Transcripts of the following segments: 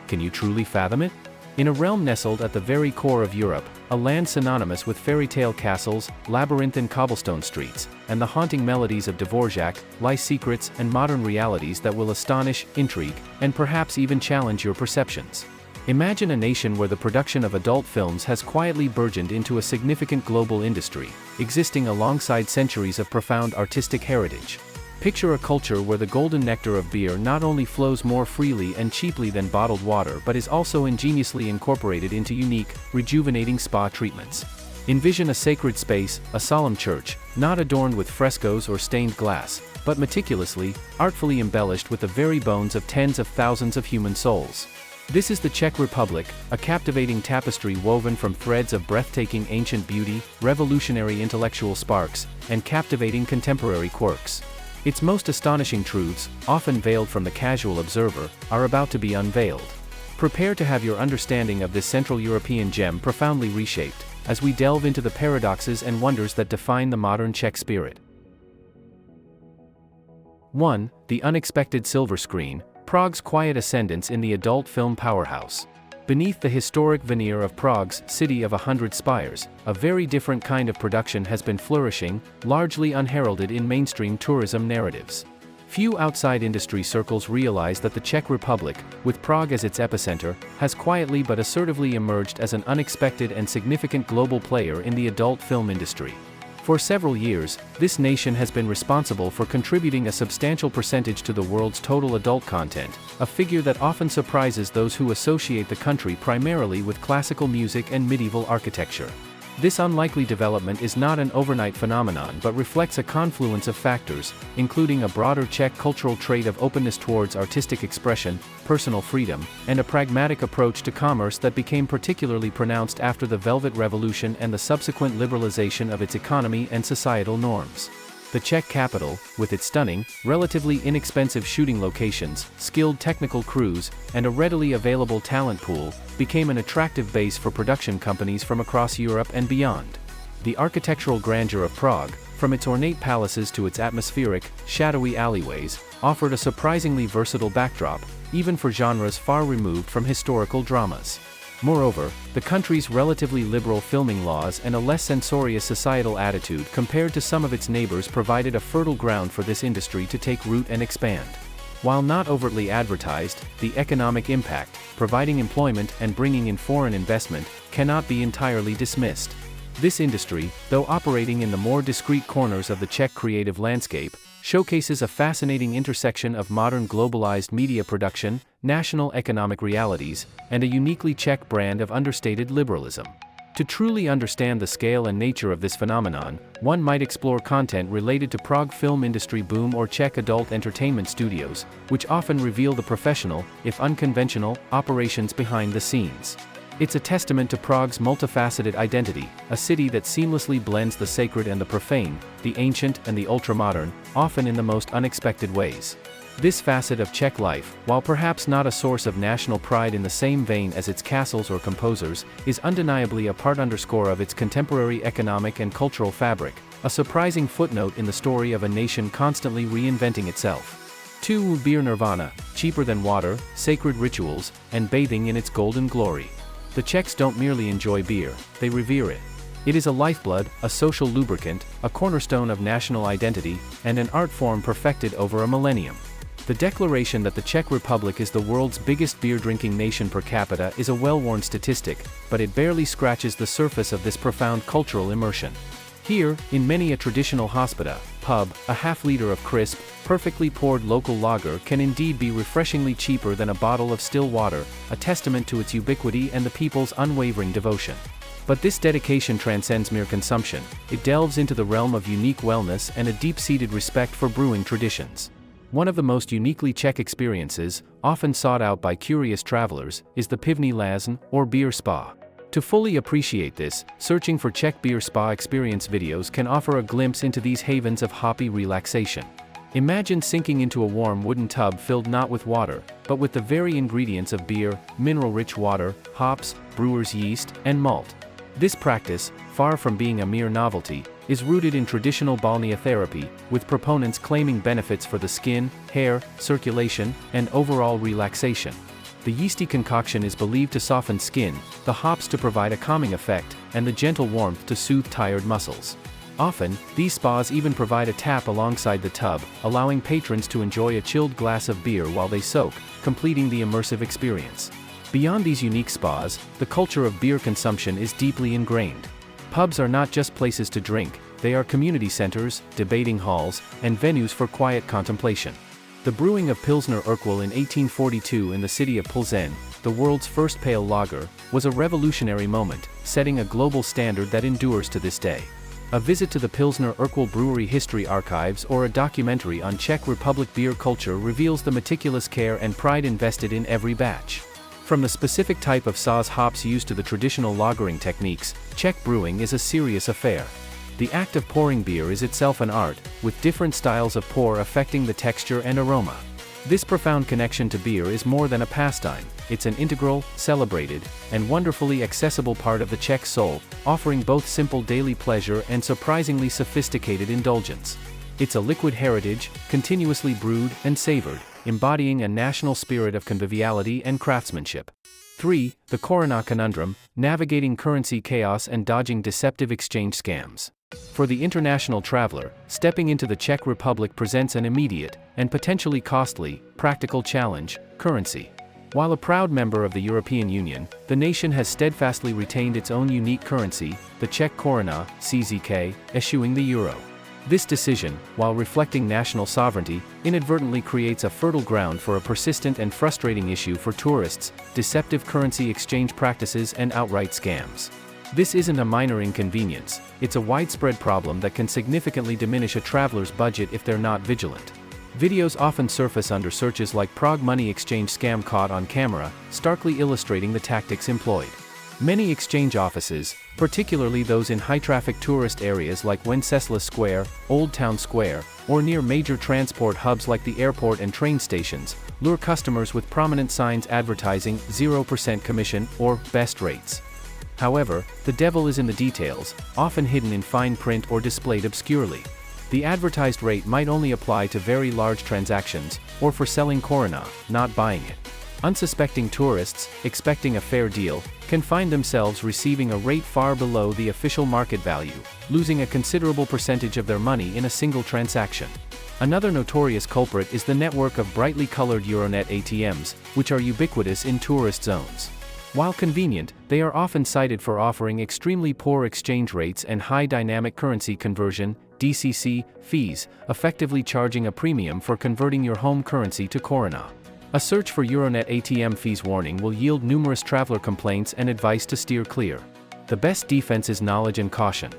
Can you truly fathom it? In a realm nestled at the very core of Europe, a land synonymous with fairy tale castles, labyrinthine cobblestone streets, and the haunting melodies of Dvorak, lie secrets and modern realities that will astonish, intrigue, and perhaps even challenge your perceptions. Imagine a nation where the production of adult films has quietly burgeoned into a significant global industry, existing alongside centuries of profound artistic heritage. Picture a culture where the golden nectar of beer not only flows more freely and cheaply than bottled water but is also ingeniously incorporated into unique, rejuvenating spa treatments. Envision a sacred space, a solemn church, not adorned with frescoes or stained glass, but meticulously, artfully embellished with the very bones of tens of thousands of human souls. This is the Czech Republic, a captivating tapestry woven from threads of breathtaking ancient beauty, revolutionary intellectual sparks, and captivating contemporary quirks. Its most astonishing truths, often veiled from the casual observer, are about to be unveiled. Prepare to have your understanding of this Central European gem profoundly reshaped, as we delve into the paradoxes and wonders that define the modern Czech spirit. 1. The unexpected silver screen, Prague's quiet ascendance in the adult film powerhouse. Beneath the historic veneer of Prague's City of 100 Spires, a very different kind of production has been flourishing, largely unheralded in mainstream tourism narratives. Few outside industry circles realize that the Czech Republic, with Prague as its epicenter, has quietly but assertively emerged as an unexpected and significant global player in the adult film industry. For several years, this nation has been responsible for contributing a substantial percentage to the world's total adult content, a figure that often surprises those who associate the country primarily with classical music and medieval architecture. This unlikely development is not an overnight phenomenon but reflects a confluence of factors, including a broader Czech cultural trait of openness towards artistic expression, personal freedom, and a pragmatic approach to commerce that became particularly pronounced after the Velvet Revolution and the subsequent liberalization of its economy and societal norms. The Czech capital, with its stunning, relatively inexpensive shooting locations, skilled technical crews, and a readily available talent pool, became an attractive base for production companies from across Europe and beyond. The architectural grandeur of Prague, from its ornate palaces to its atmospheric, shadowy alleyways, offered a surprisingly versatile backdrop, even for genres far removed from historical dramas. Moreover, the country's relatively liberal filming laws and a less censorious societal attitude compared to some of its neighbors provided a fertile ground for this industry to take root and expand. While not overtly advertised, the economic impact, providing employment and bringing in foreign investment, cannot be entirely dismissed. This industry, though operating in the more discreet corners of the Czech creative landscape, showcases a fascinating intersection of modern globalized media production, national economic realities, and a uniquely Czech brand of understated liberalism. To truly understand the scale and nature of this phenomenon, one might explore content related to Prague film industry boom or Czech adult entertainment studios, which often reveal the professional, if unconventional, operations behind the scenes. It's a testament to Prague's multifaceted identity, a city that seamlessly blends the sacred and the profane, the ancient and the ultramodern, often in the most unexpected ways. This facet of Czech life, while perhaps not a source of national pride in the same vein as its castles or composers, is undeniably a part underscore of its contemporary economic and cultural fabric, a surprising footnote in the story of a nation constantly reinventing itself. 2. Beer nirvana, cheaper than water, sacred rituals, and bathing in its golden glory. The Czechs don't merely enjoy beer, they revere it. It is a lifeblood, a social lubricant, a cornerstone of national identity, and an art form perfected over a millennium. The declaration that the Czech Republic is the world's biggest beer-drinking nation per capita is a well-worn statistic, but it barely scratches the surface of this profound cultural immersion. Here, in many a traditional hospoda, pub, a half-liter of crisp, perfectly poured local lager can indeed be refreshingly cheaper than a bottle of still water, a testament to its ubiquity and the people's unwavering devotion. But this dedication transcends mere consumption, it delves into the realm of unique wellness and a deep-seated respect for brewing traditions. One of the most uniquely Czech experiences, often sought out by curious travelers, is the pivní lázeň, or beer spa. To fully appreciate this, searching for Czech beer spa experience videos can offer a glimpse into these havens of hoppy relaxation. Imagine sinking into a warm wooden tub filled not with water, but with the very ingredients of beer, mineral-rich water, hops, brewer's yeast, and malt. This practice, far from being a mere novelty, is rooted in traditional balneotherapy, with proponents claiming benefits for the skin, hair, circulation, and overall relaxation. The yeasty concoction is believed to soften skin, the hops to provide a calming effect, and the gentle warmth to soothe tired muscles. Often, these spas even provide a tap alongside the tub, allowing patrons to enjoy a chilled glass of beer while they soak, completing the immersive experience. Beyond these unique spas, the culture of beer consumption is deeply ingrained. Pubs are not just places to drink, they are community centers, debating halls, and venues for quiet contemplation. The brewing of Pilsner Urquell in 1842 in the city of Plzeň, the world's first pale lager, was a revolutionary moment, setting a global standard that endures to this day. A visit to the Pilsner Urquell Brewery History Archives or a documentary on Czech Republic beer culture reveals the meticulous care and pride invested in every batch. From the specific type of Saaz hops used to the traditional lagering techniques, Czech brewing is a serious affair. The act of pouring beer is itself an art, with different styles of pour affecting the texture and aroma. This profound connection to beer is more than a pastime, it's an integral, celebrated, and wonderfully accessible part of the Czech soul, offering both simple daily pleasure and surprisingly sophisticated indulgence. It's a liquid heritage, continuously brewed and savored, embodying a national spirit of conviviality and craftsmanship. 3. The Koruna conundrum, navigating currency chaos and dodging deceptive exchange scams. For the international traveler, stepping into the Czech Republic presents an immediate, and potentially costly, practical challenge: currency. While a proud member of the European Union, the nation has steadfastly retained its own unique currency, the Czech koruna, CZK, eschewing the euro. This decision, while reflecting national sovereignty, inadvertently creates a fertile ground for a persistent and frustrating issue for tourists: deceptive currency exchange practices and outright scams. This isn't a minor inconvenience, it's a widespread problem that can significantly diminish a traveler's budget if they're not vigilant. Videos often surface under searches like Prague money exchange scam caught on camera, starkly illustrating the tactics employed. Many exchange offices, particularly those in high-traffic tourist areas like Wenceslas Square, Old Town Square, or near major transport hubs like the airport and train stations, lure customers with prominent signs advertising 0% commission or best rates. However, the devil is in the details, often hidden in fine print or displayed obscurely. The advertised rate might only apply to very large transactions, or for selling koruna, not buying it. Unsuspecting tourists, expecting a fair deal, can find themselves receiving a rate far below the official market value, losing a considerable percentage of their money in a single transaction. Another notorious culprit is the network of brightly colored Euronet ATMs, which are ubiquitous in tourist zones. While convenient, they are often cited for offering extremely poor exchange rates and high dynamic currency conversion (DCC) fees, effectively charging a premium for converting your home currency to koruna. A search for Euronet ATM fees warning will yield numerous traveler complaints and advice to steer clear. The best defense is knowledge and caution.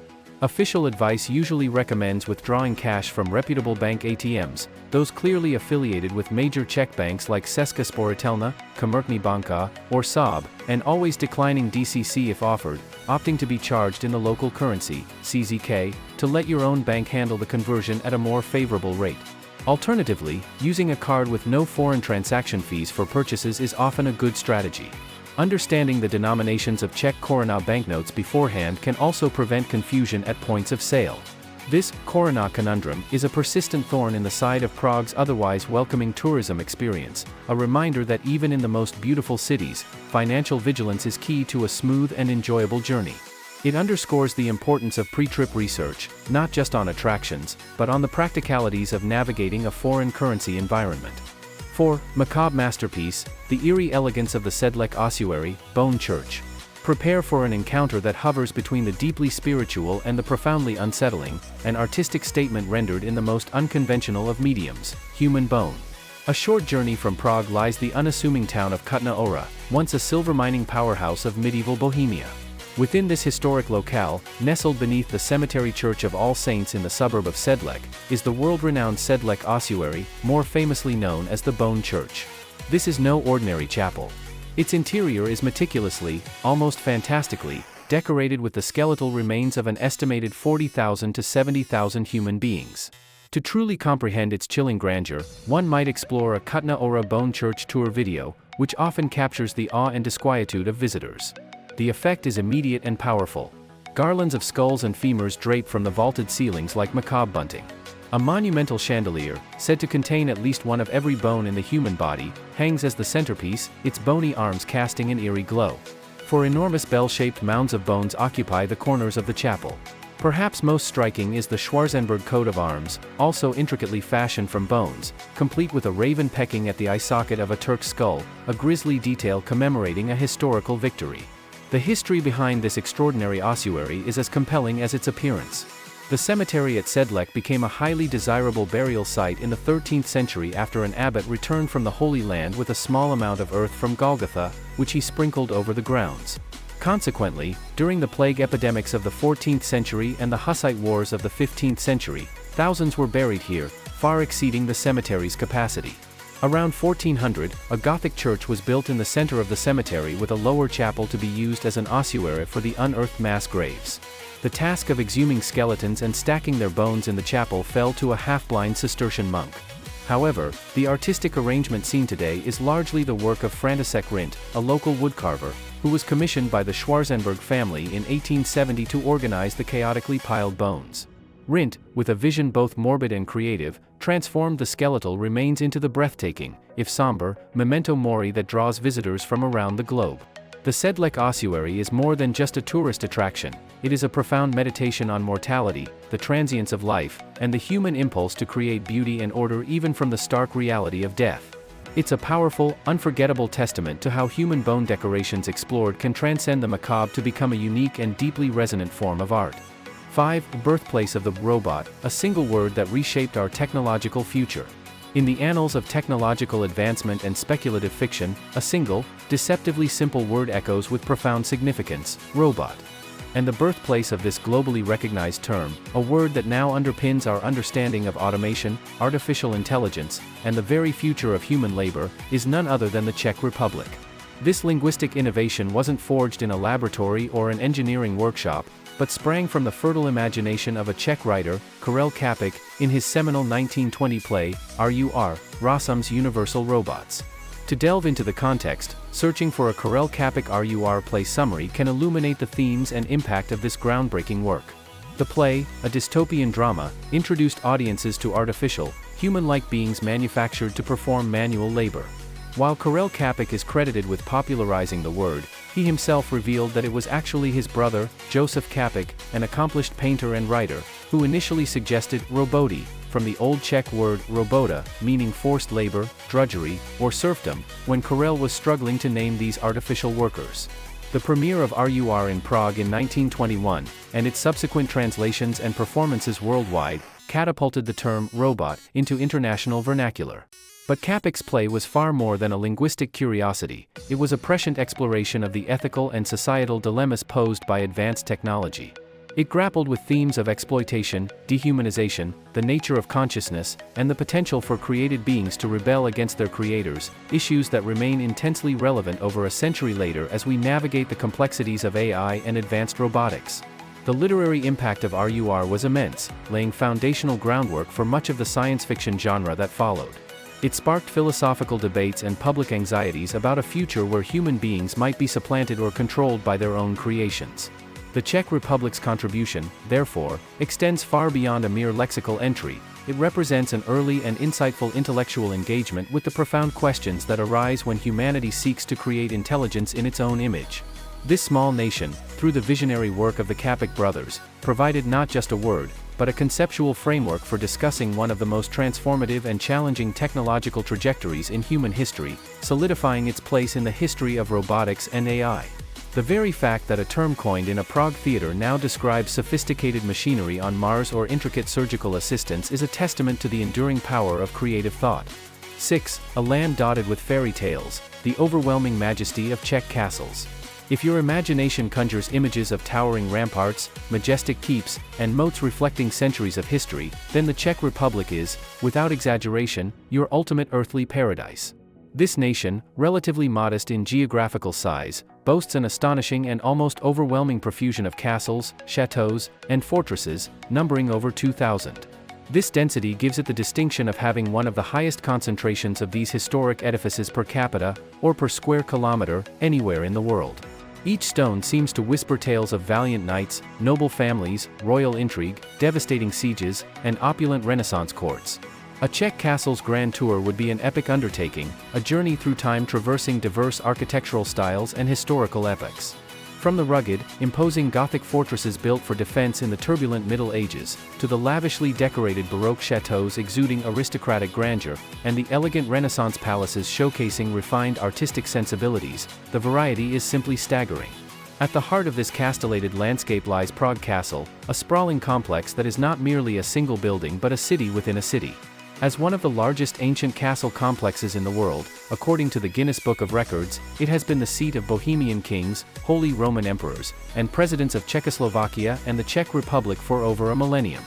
Official advice usually recommends withdrawing cash from reputable bank ATMs, those clearly affiliated with major Czech banks like Česká spořitelna, Komerční banka, or SAB, and always declining DCC if offered, opting to be charged in the local currency, CZK, to let your own bank handle the conversion at a more favorable rate. Alternatively, using a card with no foreign transaction fees for purchases is often a good strategy. Understanding the denominations of Czech koruna banknotes beforehand can also prevent confusion at points of sale. This koruna conundrum is a persistent thorn in the side of Prague's otherwise welcoming tourism experience, a reminder that even in the most beautiful cities, financial vigilance is key to a smooth and enjoyable journey. It underscores the importance of pre-trip research, not just on attractions, but on the practicalities of navigating a foreign currency environment. 4. Macabre masterpiece, the eerie elegance of the Sedlec Ossuary, Bone Church. Prepare for an encounter that hovers between the deeply spiritual and the profoundly unsettling, an artistic statement rendered in the most unconventional of mediums, human bone. A short journey from Prague lies the unassuming town of Kutná, once a silver mining powerhouse of medieval Bohemia. Within this historic locale, nestled beneath the cemetery Church of All Saints in the suburb of Sedlec, is the world-renowned Sedlec Ossuary, more famously known as the Bone Church. This is no ordinary chapel. Its interior is meticulously, almost fantastically, decorated with the skeletal remains of an estimated 40,000 to 70,000 human beings. To truly comprehend its chilling grandeur, one might explore a Kutná Bone Church tour video, which often captures the awe and disquietude of visitors. The effect is immediate and powerful. Garlands of skulls and femurs drape from the vaulted ceilings like macabre bunting. A monumental chandelier, said to contain at least one of every bone in the human body, hangs as the centerpiece, its bony arms casting an eerie glow. Four enormous bell-shaped mounds of bones occupy the corners of the chapel. Perhaps most striking is the Schwarzenberg coat of arms, also intricately fashioned from bones, complete with a raven pecking at the eye socket of a Turk's skull, a grisly detail commemorating a historical victory. The history behind this extraordinary ossuary is as compelling as its appearance. The cemetery at Sedlec became a highly desirable burial site in the 13th century after an abbot returned from the Holy Land with a small amount of earth from Golgotha, which he sprinkled over the grounds. Consequently, during the plague epidemics of the 14th century and the Hussite wars of the 15th century, thousands were buried here, far exceeding the cemetery's capacity. Around 1400, a Gothic church was built in the center of the cemetery with a lower chapel to be used as an ossuary for the unearthed mass graves. The task of exhuming skeletons and stacking their bones in the chapel fell to a half-blind Cistercian monk. However, the artistic arrangement seen today is largely the work of František Rindt, a local woodcarver, who was commissioned by the Schwarzenberg family in 1870 to organize the chaotically piled bones. Rindt, with a vision both morbid and creative, transformed the skeletal remains into the breathtaking, if somber, memento mori that draws visitors from around the globe. The Sedlec Ossuary is more than just a tourist attraction, it is a profound meditation on mortality, the transience of life, and the human impulse to create beauty and order even from the stark reality of death. It's a powerful, unforgettable testament to how human bone decorations explored can transcend the macabre to become a unique and deeply resonant form of art. 5. Birthplace of the robot, a single word that reshaped our technological future. In the annals of technological advancement and speculative fiction, a single, deceptively simple word echoes with profound significance: robot. And the birthplace of this globally recognized term, a word that now underpins our understanding of automation, artificial intelligence, and the very future of human labor, is none other than the Czech Republic. This linguistic innovation wasn't forged in a laboratory or an engineering workshop, but sprang from the fertile imagination of a Czech writer, Karel Čapek, in his seminal 1920 play, RUR, Rossum's Universal Robots. To delve into the context, searching for a Karel Čapek RUR play summary can illuminate the themes and impact of this groundbreaking work. The play, a dystopian drama, introduced audiences to artificial, human-like beings manufactured to perform manual labor. While Karel Čapek is credited with popularizing the word, he himself revealed that it was actually his brother, Josef Čapek, an accomplished painter and writer, who initially suggested roboti, from the Old Czech word robota, meaning forced labor, drudgery, or serfdom, when Karel was struggling to name these artificial workers. The premiere of RUR in Prague in 1921, and its subsequent translations and performances worldwide, catapulted the term robot into international vernacular. But Čapek's play was far more than a linguistic curiosity, it was a prescient exploration of the ethical and societal dilemmas posed by advanced technology. It grappled with themes of exploitation, dehumanization, the nature of consciousness, and the potential for created beings to rebel against their creators, issues that remain intensely relevant over a century later as we navigate the complexities of AI and advanced robotics. The literary impact of RUR was immense, laying foundational groundwork for much of the science fiction genre that followed. It sparked philosophical debates and public anxieties about a future where human beings might be supplanted or controlled by their own creations. The Czech Republic's contribution, therefore, extends far beyond a mere lexical entry. It represents an early and insightful intellectual engagement with the profound questions that arise when humanity seeks to create intelligence in its own image. This small nation, through the visionary work of the Čapek brothers, provided not just a word, but a conceptual framework for discussing one of the most transformative and challenging technological trajectories in human history, solidifying its place in the history of robotics and AI. The very fact that a term coined in a Prague theater now describes sophisticated machinery on Mars or intricate surgical assistance is a testament to the enduring power of creative thought. 6. A land dotted with fairy tales, the overwhelming majesty of Czech castles. If your imagination conjures images of towering ramparts, majestic keeps, and moats reflecting centuries of history, then the Czech Republic is, without exaggeration, your ultimate earthly paradise. This nation, relatively modest in geographical size, boasts an astonishing and almost overwhelming profusion of castles, chateaux, and fortresses, numbering over 2,000. This density gives it the distinction of having one of the highest concentrations of these historic edifices per capita, or per square kilometer, anywhere in the world. Each stone seems to whisper tales of valiant knights, noble families, royal intrigue, devastating sieges, and opulent Renaissance courts. A Czech castle's grand tour would be an epic undertaking, a journey through time traversing diverse architectural styles and historical epochs. From the rugged, imposing Gothic fortresses built for defense in the turbulent Middle Ages, to the lavishly decorated Baroque chateaux exuding aristocratic grandeur, and the elegant Renaissance palaces showcasing refined artistic sensibilities, the variety is simply staggering. At the heart of this castellated landscape lies Prague Castle, a sprawling complex that is not merely a single building but a city within a city. As one of the largest ancient castle complexes in the world, according to the Guinness Book of Records, it has been the seat of Bohemian kings, Holy Roman emperors, and presidents of Czechoslovakia and the Czech Republic for over a millennium.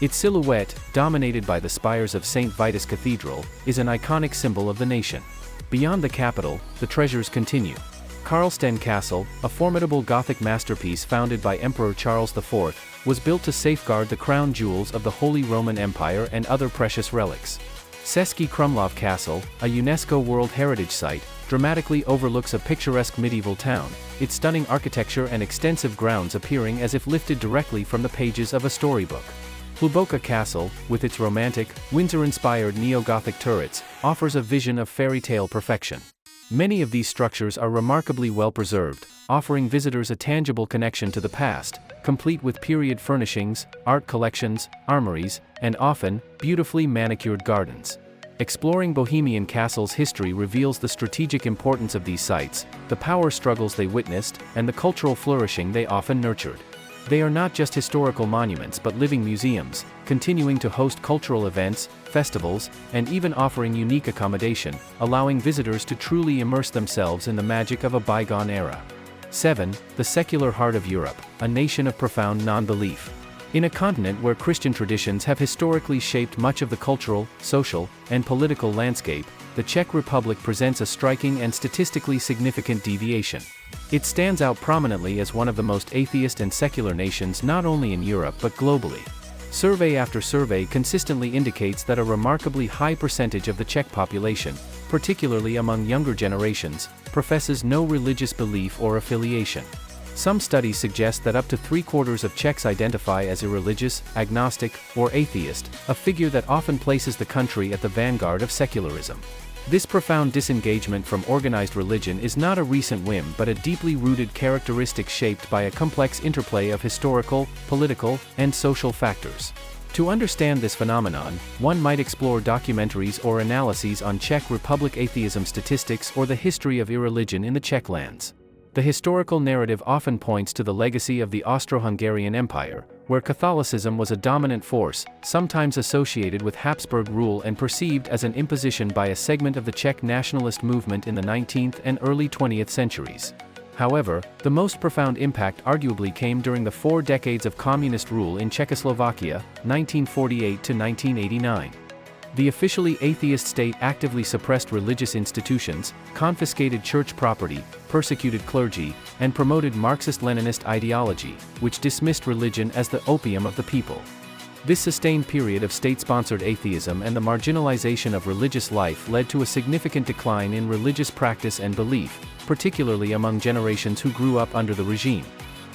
Its silhouette, dominated by the spires of St. Vitus Cathedral, is an iconic symbol of the nation. Beyond the capital, the treasures continue. Karlštejn Castle, a formidable Gothic masterpiece founded by Emperor Charles IV, was built to safeguard the crown jewels of the Holy Roman Empire and other precious relics. Český Krumlov Castle, a UNESCO World Heritage Site, dramatically overlooks a picturesque medieval town, its stunning architecture and extensive grounds appearing as if lifted directly from the pages of a storybook. Hluboká Castle, with its romantic, Windsor-inspired neo-Gothic turrets, offers a vision of fairy tale perfection. Many of these structures are remarkably well preserved, offering visitors a tangible connection to the past, complete with period furnishings, art collections, armories, and often, beautifully manicured gardens. Exploring Bohemian Castle's history reveals the strategic importance of these sites, the power struggles they witnessed, and the cultural flourishing they often nurtured. They are not just historical monuments but living museums, continuing to host cultural events, festivals, and even offering unique accommodation, allowing visitors to truly immerse themselves in the magic of a bygone era. 7. The secular heart of Europe, a nation of profound non-belief. In a continent where Christian traditions have historically shaped much of the cultural, social, and political landscape, the Czech Republic presents a striking and statistically significant deviation. It stands out prominently as one of the most atheist and secular nations not only in Europe but globally. Survey after survey consistently indicates that a remarkably high percentage of the Czech population, particularly among younger generations, professes no religious belief or affiliation. Some studies suggest that up to 3/4 of Czechs identify as irreligious, agnostic, or atheist, a figure that often places the country at the vanguard of secularism. This profound disengagement from organized religion is not a recent whim but a deeply rooted characteristic shaped by a complex interplay of historical, political, and social factors. To understand this phenomenon, one might explore documentaries or analyses on Czech Republic atheism statistics or the history of irreligion in the Czech lands. The historical narrative often points to the legacy of the Austro-Hungarian Empire, where Catholicism was a dominant force, sometimes associated with Habsburg rule and perceived as an imposition by a segment of the Czech nationalist movement in the 19th and early 20th centuries. However, the most profound impact arguably came during the 4 decades of communist rule in Czechoslovakia, 1948 to 1989. The officially atheist state actively suppressed religious institutions, confiscated church property, persecuted clergy, and promoted Marxist-Leninist ideology, which dismissed religion as the opium of the people. This sustained period of state-sponsored atheism and the marginalization of religious life led to a significant decline in religious practice and belief, particularly among generations who grew up under the regime.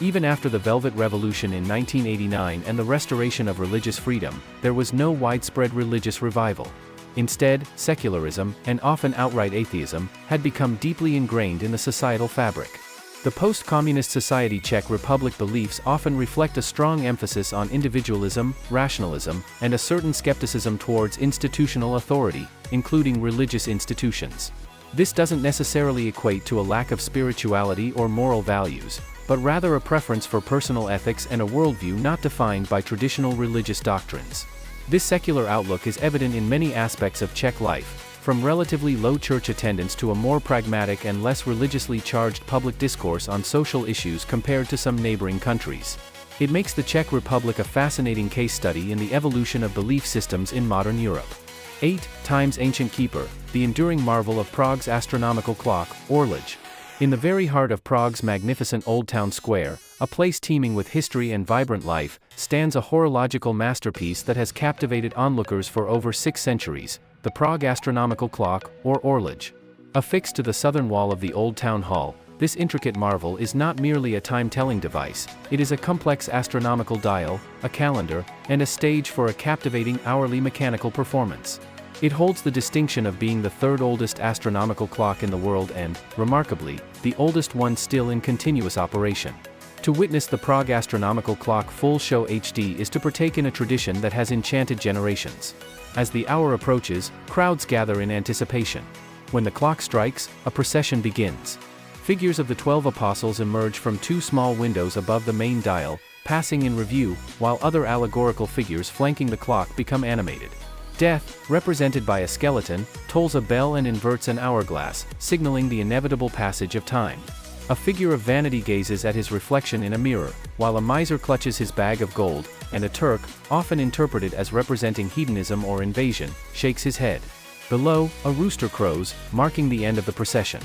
Even after the Velvet Revolution in 1989 and the restoration of religious freedom, there was no widespread religious revival. Instead, secularism, and often outright atheism, had become deeply ingrained in the societal fabric. The post-communist society Czech Republic beliefs often reflect a strong emphasis on individualism, rationalism, and a certain skepticism towards institutional authority, including religious institutions. This doesn't necessarily equate to a lack of spirituality or moral values, but rather a preference for personal ethics and a worldview not defined by traditional religious doctrines. This secular outlook is evident in many aspects of Czech life, from relatively low church attendance to a more pragmatic and less religiously charged public discourse on social issues compared to some neighboring countries. It makes the Czech Republic a fascinating case study in the evolution of belief systems in modern Europe. 8 times ancient keeper, the enduring marvel of Prague's astronomical clock, Orloj. In the very heart of Prague's magnificent Old Town Square, a place teeming with history and vibrant life, stands a horological masterpiece that has captivated onlookers for over 6 centuries, the Prague astronomical clock, or Orloj. Affixed to the southern wall of the Old Town Hall, this intricate marvel is not merely a time-telling device, it is a complex astronomical dial, a calendar, and a stage for a captivating hourly mechanical performance. It holds the distinction of being the third oldest astronomical clock in the world and, remarkably, the oldest one still in continuous operation. To witness the Prague Astronomical Clock full show HD is to partake in a tradition that has enchanted generations. As the hour approaches, crowds gather in anticipation. When the clock strikes, a procession begins. Figures of the 12 apostles emerge from two small windows above the main dial, passing in review, while other allegorical figures flanking the clock become animated. Death, represented by a skeleton, tolls a bell and inverts an hourglass, signaling the inevitable passage of time. A figure of vanity gazes at his reflection in a mirror, while a miser clutches his bag of gold, and a Turk, often interpreted as representing hedonism or invasion, shakes his head. Below, a rooster crows, marking the end of the procession.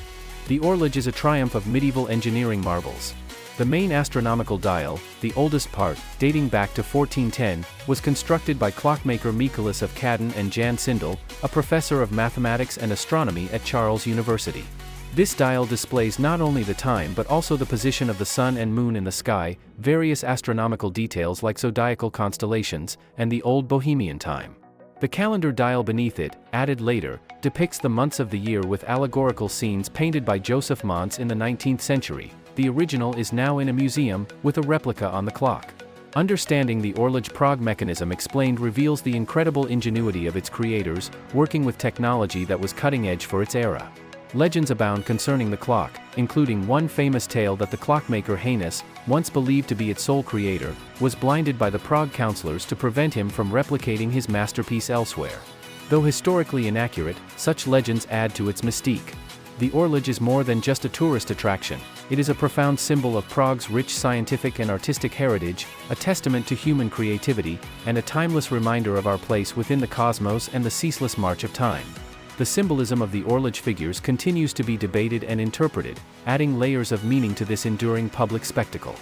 The horloge is a triumph of medieval engineering marvels. The main astronomical dial, the oldest part, dating back to 1410, was constructed by clockmaker Mikuláš of Kladno and Jan Sindel, a professor of mathematics and astronomy at Charles University. This dial displays not only the time but also the position of the sun and moon in the sky, various astronomical details like zodiacal constellations, and the old Bohemian time. The calendar dial beneath it, added later, depicts the months of the year with allegorical scenes painted by Joseph Mons in the 19th century. The original is now in a museum, with a replica on the clock. Understanding the horloge Prague mechanism explained reveals the incredible ingenuity of its creators, working with technology that was cutting edge for its era. Legends abound concerning the clock, including one famous tale that the clockmaker Hannes, once believed to be its sole creator, was blinded by the Prague councillors to prevent him from replicating his masterpiece elsewhere. Though historically inaccurate, such legends add to its mystique. The horloge is more than just a tourist attraction, it is a profound symbol of Prague's rich scientific and artistic heritage, a testament to human creativity, and a timeless reminder of our place within the cosmos and the ceaseless march of time. The symbolism of the horloge figures continues to be debated and interpreted, adding layers of meaning to this enduring public spectacle.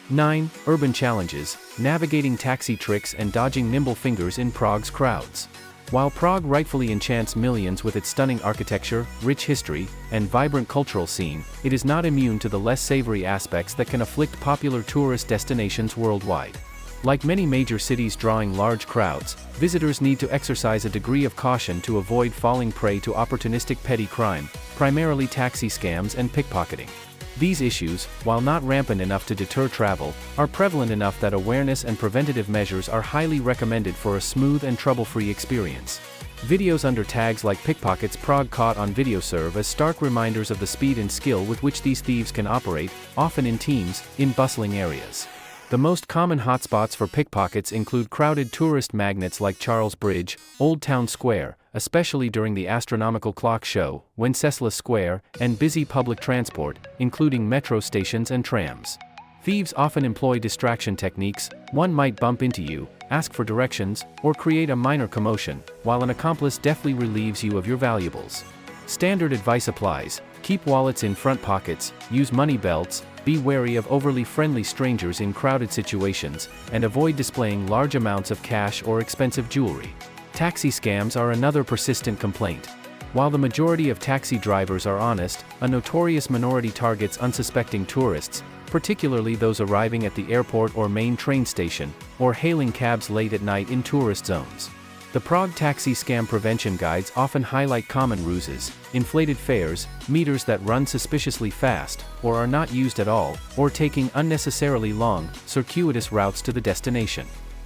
9. Urban challenges, navigating taxi tricks and dodging nimble fingers in Prague's crowds. While Prague rightfully enchants millions with its stunning architecture, rich history, and vibrant cultural scene, it is not immune to the less savory aspects that can afflict popular tourist destinations worldwide. Like many major cities drawing large crowds, visitors need to exercise a degree of caution to avoid falling prey to opportunistic petty crime, primarily taxi scams and pickpocketing. These issues, while not rampant enough to deter travel, are prevalent enough that awareness and preventative measures are highly recommended for a smooth and trouble-free experience. Videos under tags like Pickpockets Prague Caught on Video serve as stark reminders of the speed and skill with which these thieves can operate, often in teams, in bustling areas. The most common hotspots for pickpockets include crowded tourist magnets like Charles Bridge, Old Town Square, especially during the astronomical clock show, Wenceslas Square, and busy public transport, including metro stations and trams. Thieves often employ distraction techniques. One might bump into you, ask for directions, or create a minor commotion, while an accomplice deftly relieves you of your valuables. Standard advice applies: keep wallets in front pockets, use money belts, be wary of overly friendly strangers in crowded situations, and avoid displaying large amounts of cash or expensive jewelry. Taxi scams are another persistent complaint. While the majority of taxi drivers are honest, a notorious minority targets unsuspecting tourists, particularly those arriving at the airport or main train station, or hailing cabs late at night in tourist zones. The Prague taxi scam prevention guides often highlight common ruses: inflated fares, meters that run suspiciously fast, or are not used at all, or taking unnecessarily long, circuitous routes to the destination.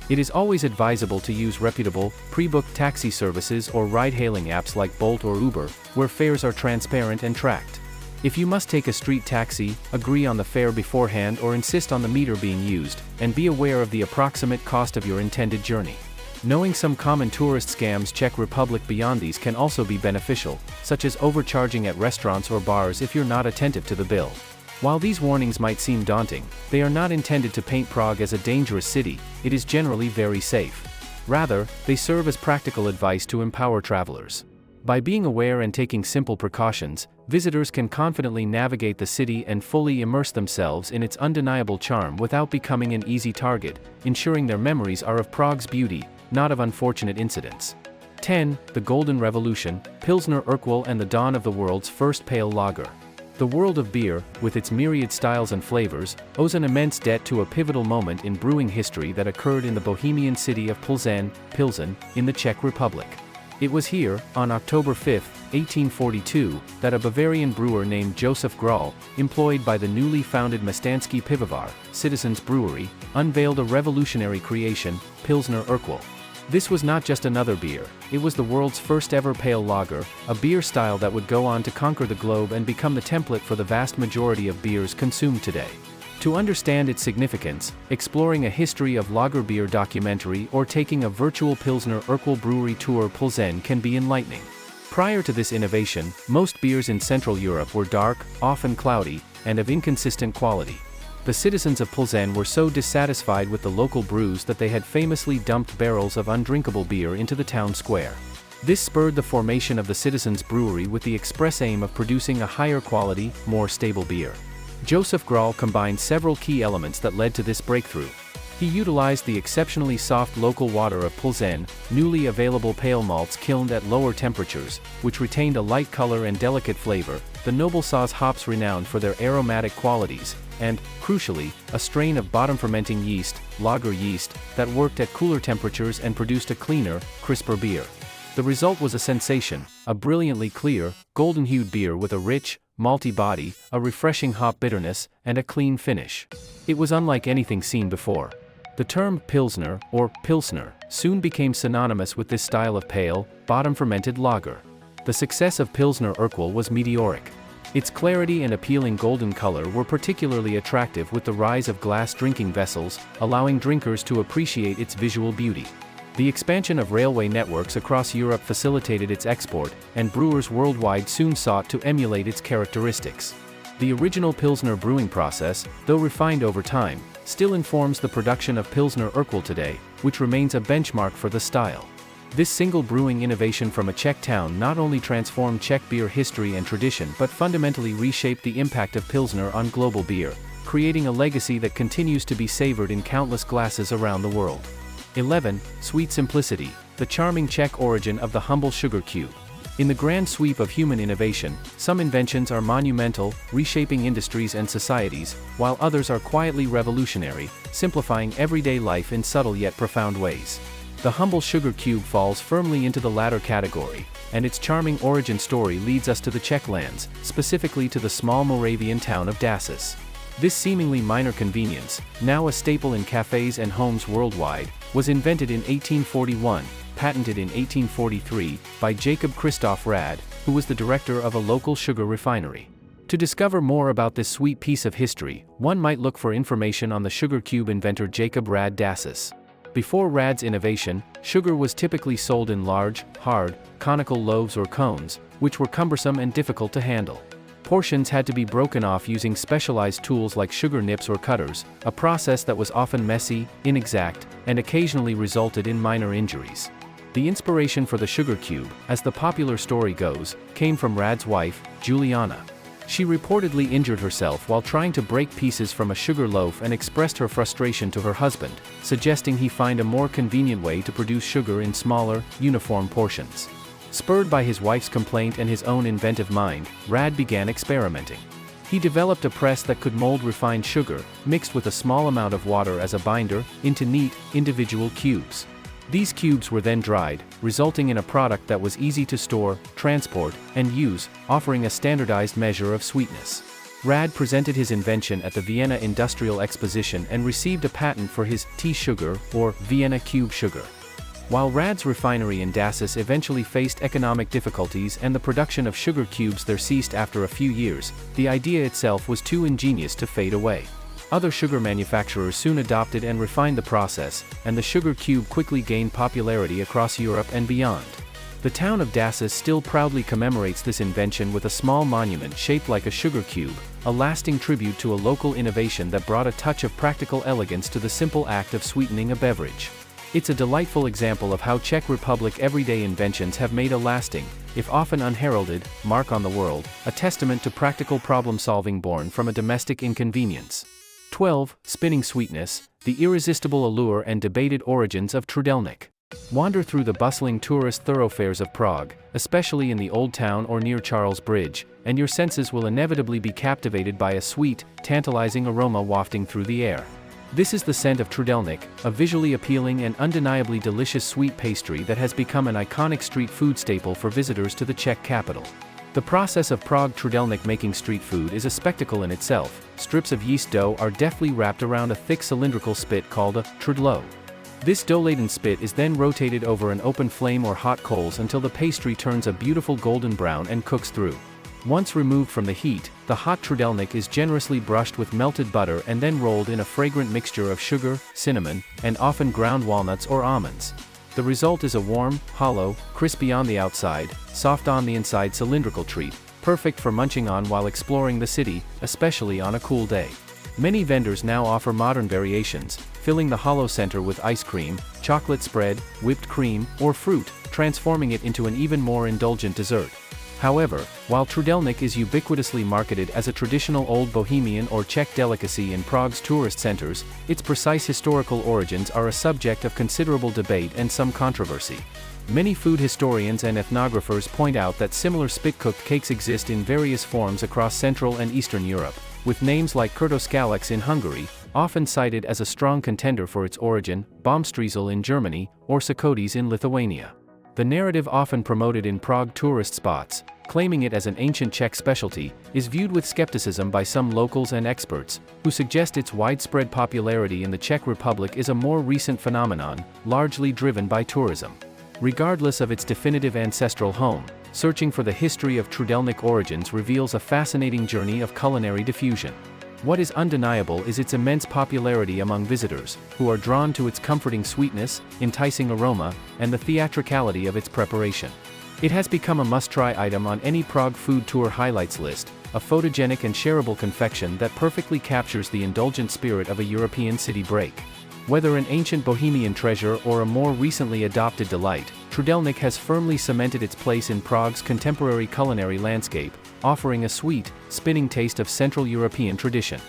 It is always advisable to use reputable, pre-booked taxi services or ride-hailing apps like Bolt or Uber, where fares are transparent and tracked. If you must take a street taxi, agree on the fare beforehand or insist on the meter being used, and be aware of the approximate cost of your intended journey. Knowing some common tourist scams Czech Republic beyond these can also be beneficial, such as overcharging at restaurants or bars if you're not attentive to the bill. While these warnings might seem daunting, they are not intended to paint Prague as a dangerous city. It is generally very safe. Rather, they serve as practical advice to empower travelers. By being aware and taking simple precautions, visitors can confidently navigate the city and fully immerse themselves in its undeniable charm without becoming an easy target, ensuring their memories are of Prague's beauty, not of unfortunate incidents. 10. The Golden Revolution, Pilsner Urquell and the dawn of the world's first pale lager. The world of beer, with its myriad styles and flavors, owes an immense debt to a pivotal moment in brewing history that occurred in the Bohemian city of Pilsen, in the Czech Republic. It was here, on October 5, 1842, that a Bavarian brewer named Josef Graul, employed by the newly founded Městský pivovar, Citizens Brewery, unveiled a revolutionary creation, Pilsner Urquell. This was not just another beer, it was the world's first ever pale lager, a beer style that would go on to conquer the globe and become the template for the vast majority of beers consumed today. To understand its significance, exploring a history of lager beer documentary or taking a virtual Pilsner Urquell brewery tour Pilsen can be enlightening. Prior to this innovation, most beers in Central Europe were dark, often cloudy, and of inconsistent quality. The citizens of Pilsen were so dissatisfied with the local brews that they had famously dumped barrels of undrinkable beer into the town square. This spurred the formation of the Citizens Brewery with the express aim of producing a higher quality, more stable beer. Josef Graul combined several key elements that led to this breakthrough. He utilized the exceptionally soft local water of Pilsen, newly available pale malts kilned at lower temperatures, which retained a light color and delicate flavor, the noble Saaz hops renowned for their aromatic qualities, and, crucially, a strain of bottom-fermenting yeast, lager yeast, that worked at cooler temperatures and produced a cleaner, crisper beer. The result was a sensation, a brilliantly clear, golden-hued beer with a rich, malty body, a refreshing hop bitterness, and a clean finish. It was unlike anything seen before. The term Pilsner, or Pilsner, soon became synonymous with this style of pale, bottom-fermented lager. The success of Pilsner Urquell was meteoric. Its clarity and appealing golden color were particularly attractive with the rise of glass drinking vessels, allowing drinkers to appreciate its visual beauty. The expansion of railway networks across Europe facilitated its export, and brewers worldwide soon sought to emulate its characteristics. The original Pilsner brewing process, though refined over time, still informs the production of Pilsner Urquell today, which remains a benchmark for the style. This single brewing innovation from a Czech town not only transformed Czech beer history and tradition but fundamentally reshaped the impact of Pilsner on global beer, creating a legacy that continues to be savored in countless glasses around the world. 11. Sweet simplicity, the charming Czech origin of the humble sugar cube. In the grand sweep of human innovation, some inventions are monumental, reshaping industries and societies, while others are quietly revolutionary, simplifying everyday life in subtle yet profound ways. The humble sugar cube falls firmly into the latter category, and its charming origin story leads us to the Czech lands, specifically to the small Moravian town of Dacis. This seemingly minor convenience, now a staple in cafes and homes worldwide, was invented in 1841, patented in 1843, by Jacob Christoph Rad, who was the director of a local sugar refinery. To discover more about this sweet piece of history, one might look for information on the sugar cube inventor Jacob Rad Dacis. Before Rad's innovation, sugar was typically sold in large, hard, conical loaves or cones, which were cumbersome and difficult to handle. Portions had to be broken off using specialized tools like sugar nips or cutters, a process that was often messy, inexact, and occasionally resulted in minor injuries. The inspiration for the sugar cube, as the popular story goes, came from Rad's wife, Juliana. She reportedly injured herself while trying to break pieces from a sugar loaf and expressed her frustration to her husband, suggesting he find a more convenient way to produce sugar in smaller, uniform portions. Spurred by his wife's complaint and his own inventive mind, Rad began experimenting. He developed a press that could mold refined sugar, mixed with a small amount of water as a binder, into neat, individual cubes. These cubes were then dried, resulting in a product that was easy to store, transport, and use, offering a standardized measure of sweetness. Rad presented his invention at the Vienna Industrial Exposition and received a patent for his tea sugar, or Vienna cube sugar. While Rad's refinery in Dacis eventually faced economic difficulties and the production of sugar cubes there ceased after a few years, the idea itself was too ingenious to fade away. Other sugar manufacturers soon adopted and refined the process, and the sugar cube quickly gained popularity across Europe and beyond. The town of Dacis still proudly commemorates this invention with a small monument shaped like a sugar cube, a lasting tribute to a local innovation that brought a touch of practical elegance to the simple act of sweetening a beverage. It's a delightful example of how Czech Republic everyday inventions have made a lasting, if often unheralded, mark on the world, a testament to practical problem-solving born from a domestic inconvenience. 12. Spinning sweetness, the irresistible allure and debated origins of Trdelník. Wander through the bustling tourist thoroughfares of Prague, especially in the Old Town or near Charles Bridge, and your senses will inevitably be captivated by a sweet, tantalizing aroma wafting through the air. This is the scent of Trdelník, a visually appealing and undeniably delicious sweet pastry that has become an iconic street food staple for visitors to the Czech capital. The process of Prague Trdelník making street food is a spectacle in itself. Strips of yeast dough are deftly wrapped around a thick cylindrical spit called a trdlo. This dough-laden spit is then rotated over an open flame or hot coals until the pastry turns a beautiful golden brown and cooks through. Once removed from the heat, the hot Trdelník is generously brushed with melted butter and then rolled in a fragrant mixture of sugar, cinnamon, and often ground walnuts or almonds. The result is a warm, hollow, crispy on the outside, soft on the inside cylindrical treat, perfect for munching on while exploring the city, especially on a cool day. Many vendors now offer modern variations, filling the hollow center with ice cream, chocolate spread, whipped cream, or fruit, transforming it into an even more indulgent dessert. However, while Trdelník is ubiquitously marketed as a traditional old Bohemian or Czech delicacy in Prague's tourist centers, its precise historical origins are a subject of considerable debate and some controversy. Many food historians and ethnographers point out that similar spit-cooked cakes exist in various forms across Central and Eastern Europe, with names like Kurtoskálek in Hungary, often cited as a strong contender for its origin, Bombstrezel in Germany, or Sakotis in Lithuania. The narrative often promoted in Prague tourist spots, claiming it as an ancient Czech specialty, is viewed with skepticism by some locals and experts, who suggest its widespread popularity in the Czech Republic is a more recent phenomenon, largely driven by tourism. Regardless of its definitive ancestral home, searching for the history of Trdelník origins reveals a fascinating journey of culinary diffusion. What is undeniable is its immense popularity among visitors, who are drawn to its comforting sweetness, enticing aroma, and the theatricality of its preparation. It has become a must-try item on any Prague food tour highlights list, a photogenic and shareable confection that perfectly captures the indulgent spirit of a European city break. Whether an ancient Bohemian treasure or a more recently adopted delight, Trdelník has firmly cemented its place in Prague's contemporary culinary landscape, offering a sweet, spinning taste of Central European tradition.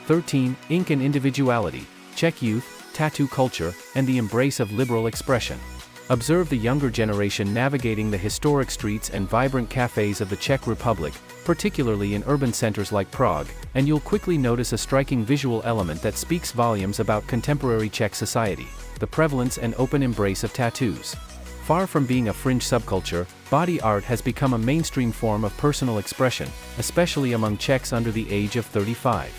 13. Ink and individuality, Czech youth, tattoo culture, and the embrace of liberal expression. Observe the younger generation navigating the historic streets and vibrant cafes of the Czech Republic, particularly in urban centers like Prague, and you'll quickly notice a striking visual element that speaks volumes about contemporary Czech society: the prevalence and open embrace of tattoos. Far from being a fringe subculture, body art has become a mainstream form of personal expression, especially among Czechs under the age of 35.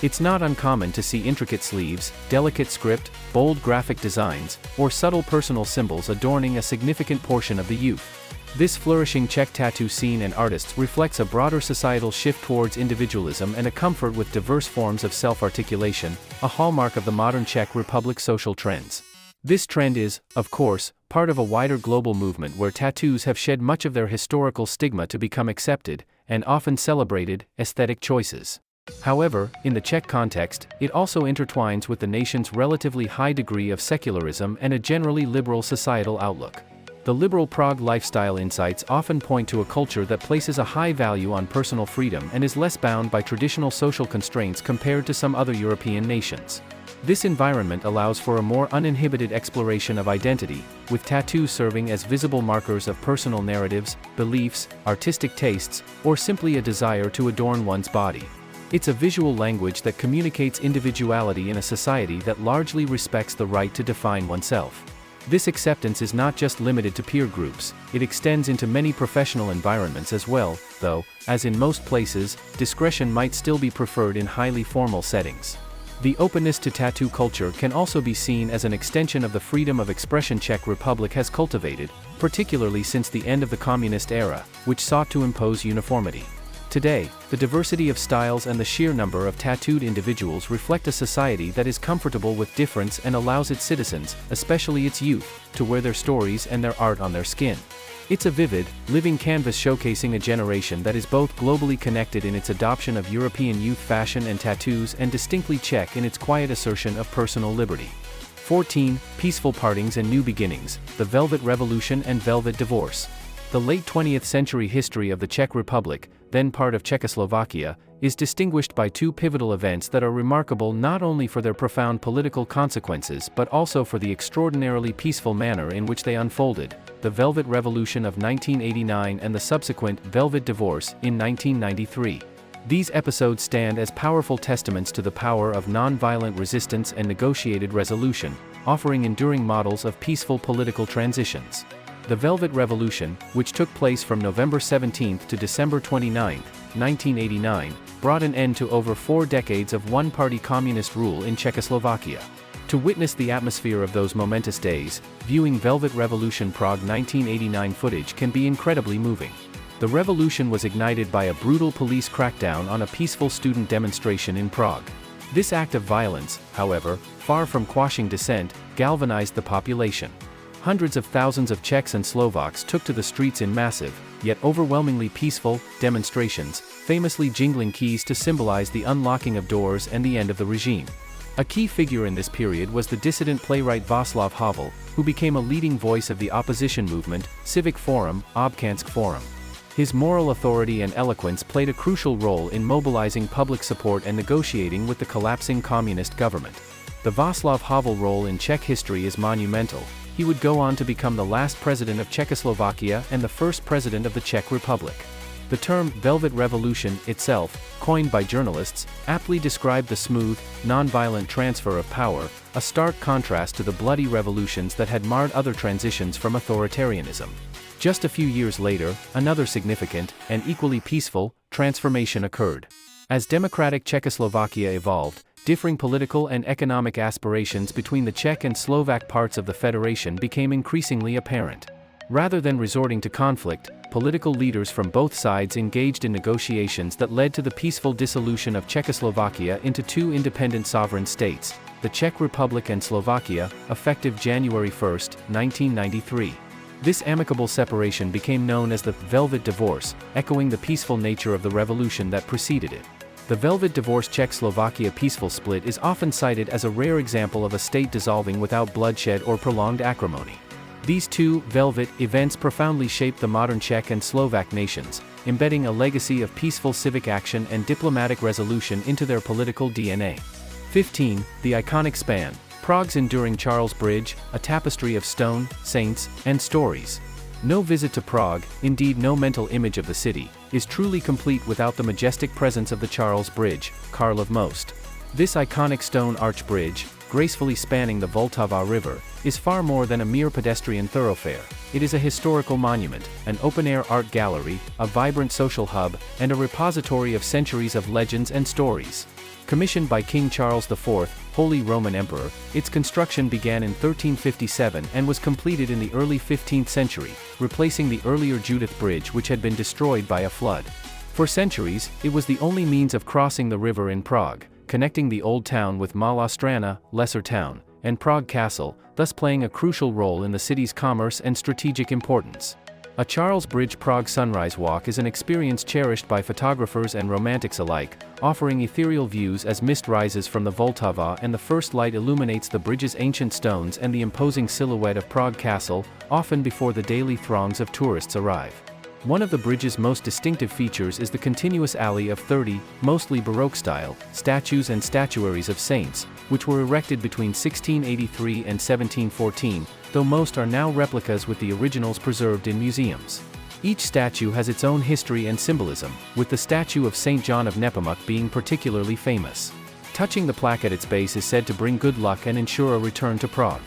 It's not uncommon to see intricate sleeves, delicate script, bold graphic designs, or subtle personal symbols adorning a significant portion of the youth. This flourishing Czech tattoo scene and artists reflects a broader societal shift towards individualism and a comfort with diverse forms of self-articulation, a hallmark of the modern Czech Republic social trends. This trend is, of course, part of a wider global movement where tattoos have shed much of their historical stigma to become accepted, and often celebrated, aesthetic choices. However, in the Czech context, it also intertwines with the nation's relatively high degree of secularism and a generally liberal societal outlook. The liberal Prague lifestyle insights often point to a culture that places a high value on personal freedom and is less bound by traditional social constraints compared to some other European nations. This environment allows for a more uninhibited exploration of identity, with tattoos serving as visible markers of personal narratives, beliefs, artistic tastes, or simply a desire to adorn one's body. It's a visual language that communicates individuality in a society that largely respects the right to define oneself. This acceptance is not just limited to peer groups, it extends into many professional environments as well, though, as in most places, discretion might still be preferred in highly formal settings. The openness to tattoo culture can also be seen as an extension of the freedom of expression Czech Republic has cultivated, particularly since the end of the communist era, which sought to impose uniformity. Today, the diversity of styles and the sheer number of tattooed individuals reflect a society that is comfortable with difference and allows its citizens, especially its youth, to wear their stories and their art on their skin. It's a vivid, living canvas showcasing a generation that is both globally connected in its adoption of European youth fashion and tattoos and distinctly Czech in its quiet assertion of personal liberty. 14. Peaceful partings and new beginnings, the Velvet Revolution and Velvet Divorce. The late 20th century history of the Czech Republic, then part of Czechoslovakia, is distinguished by two pivotal events that are remarkable not only for their profound political consequences but also for the extraordinarily peaceful manner in which they unfolded: the Velvet Revolution of 1989 and the subsequent Velvet Divorce in 1993. These episodes stand as powerful testaments to the power of non-violent resistance and negotiated resolution, offering enduring models of peaceful political transitions. The Velvet Revolution, which took place from November 17 to December 29, 1989, brought an end to over 4 decades of one-party communist rule in Czechoslovakia. To witness the atmosphere of those momentous days, viewing Velvet Revolution Prague 1989 footage can be incredibly moving. The revolution was ignited by a brutal police crackdown on a peaceful student demonstration in Prague. This act of violence, however, far from quashing dissent, galvanized the population. Hundreds of thousands of Czechs and Slovaks took to the streets in massive, yet overwhelmingly peaceful, demonstrations, famously jingling keys to symbolize the unlocking of doors and the end of the regime. A key figure in this period was the dissident playwright Václav Havel, who became a leading voice of the opposition movement, Civic Forum, Občanské Forum. His moral authority and eloquence played a crucial role in mobilizing public support and negotiating with the collapsing communist government. The Václav Havel role in Czech history is monumental. He would go on to become the last president of Czechoslovakia and the first president of the Czech Republic. The term Velvet Revolution itself, coined by journalists, aptly described the smooth, non-violent transfer of power, a stark contrast to the bloody revolutions that had marred other transitions from authoritarianism. Just a few years later, another significant, and equally peaceful, transformation occurred. As democratic Czechoslovakia evolved, differing political and economic aspirations between the Czech and Slovak parts of the federation became increasingly apparent. Rather than resorting to conflict, political leaders from both sides engaged in negotiations that led to the peaceful dissolution of Czechoslovakia into two independent sovereign states, the Czech Republic and Slovakia, effective January 1, 1993. This amicable separation became known as the Velvet Divorce, echoing the peaceful nature of the revolution that preceded it. The Velvet Divorce Czechoslovakia peaceful split is often cited as a rare example of a state dissolving without bloodshed or prolonged acrimony. These two Velvet events profoundly shaped the modern Czech and Slovak nations, embedding a legacy of peaceful civic action and diplomatic resolution into their political DNA. 15. The iconic span. Prague's enduring Charles Bridge, a tapestry of stone, saints, and stories. No visit to Prague, indeed no mental image of the city, is truly complete without the majestic presence of the Charles Bridge, Karl of Most. This iconic stone arch bridge, gracefully spanning the Vltava River, is far more than a mere pedestrian thoroughfare. It is a historical monument, an open-air art gallery, a vibrant social hub, and a repository of centuries of legends and stories. Commissioned by King Charles IV, Holy Roman Emperor, its construction began in 1357 and was completed in the early 15th century, replacing the earlier Judith Bridge which had been destroyed by a flood. For centuries, it was the only means of crossing the river in Prague, connecting the Old Town with Malá Strana, Lesser Town, and Prague Castle, thus playing a crucial role in the city's commerce and strategic importance. A Charles Bridge Prague sunrise walk is an experience cherished by photographers and romantics alike, offering ethereal views as mist rises from the Vltava and the first light illuminates the bridge's ancient stones and the imposing silhouette of Prague Castle, often before the daily throngs of tourists arrive. One of the bridge's most distinctive features is the continuous alley of 30, mostly Baroque style, statues and statuaries of saints, which were erected between 1683 and 1714, though most are now replicas with the originals preserved in museums. Each statue has its own history and symbolism, with the statue of St. John of Nepomuk being particularly famous. Touching the plaque at its base is said to bring good luck and ensure a return to Prague.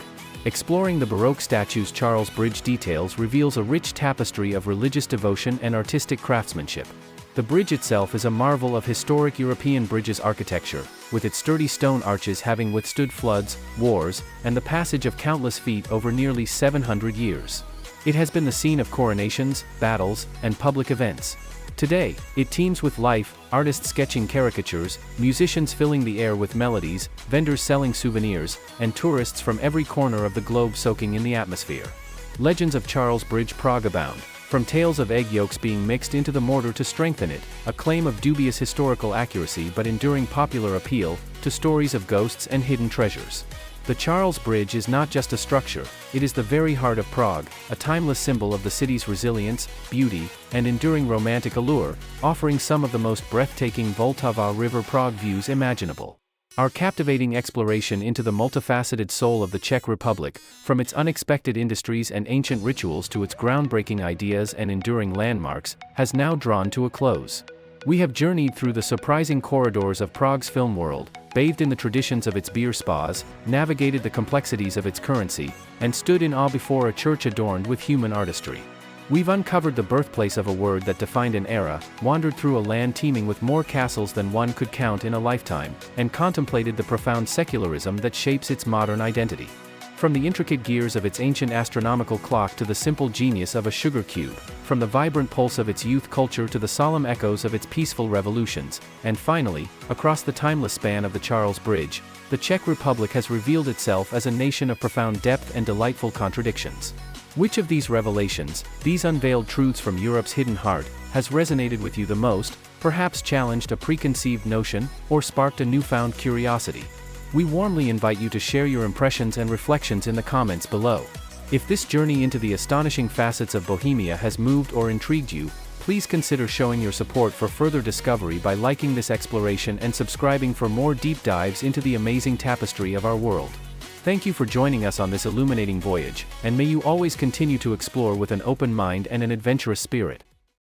Exploring the Baroque statue's Charles Bridge details reveals a rich tapestry of religious devotion and artistic craftsmanship. The bridge itself is a marvel of historic European bridges architecture, with its sturdy stone arches having withstood floods, wars, and the passage of countless feet over nearly 700 years. It has been the scene of coronations, battles, and public events. Today, it teems with life, artists sketching caricatures, musicians filling the air with melodies, vendors selling souvenirs, and tourists from every corner of the globe soaking in the atmosphere. Legends of Charles Bridge Prague abound, from tales of egg yolks being mixed into the mortar to strengthen it, a claim of dubious historical accuracy but enduring popular appeal, to stories of ghosts and hidden treasures. The Charles Bridge is not just a structure, it is the very heart of Prague, a timeless symbol of the city's resilience, beauty, and enduring romantic allure, offering some of the most breathtaking Vltava River Prague views imaginable. Our captivating exploration into the multifaceted soul of the Czech Republic, from its unexpected industries and ancient rituals to its groundbreaking ideas and enduring landmarks, has now drawn to a close. We have journeyed through the surprising corridors of Prague's film world, bathed in the traditions of its beer spas, navigated the complexities of its currency, and stood in awe before a church adorned with human artistry. We've uncovered the birthplace of a word that defined an era, wandered through a land teeming with more castles than one could count in a lifetime, and contemplated the profound secularism that shapes its modern identity. From the intricate gears of its ancient astronomical clock to the simple genius of a sugar cube, from the vibrant pulse of its youth culture to the solemn echoes of its peaceful revolutions, and finally, across the timeless span of the Charles Bridge, the Czech Republic has revealed itself as a nation of profound depth and delightful contradictions. Which of these revelations, these unveiled truths from Europe's hidden heart, has resonated with you the most, perhaps challenged a preconceived notion, or sparked a newfound curiosity? We warmly invite you to share your impressions and reflections in the comments below. If this journey into the astonishing facets of Bohemia has moved or intrigued you, please consider showing your support for further discovery by liking this exploration and subscribing for more deep dives into the amazing tapestry of our world. Thank you for joining us on this illuminating voyage, and may you always continue to explore with an open mind and an adventurous spirit.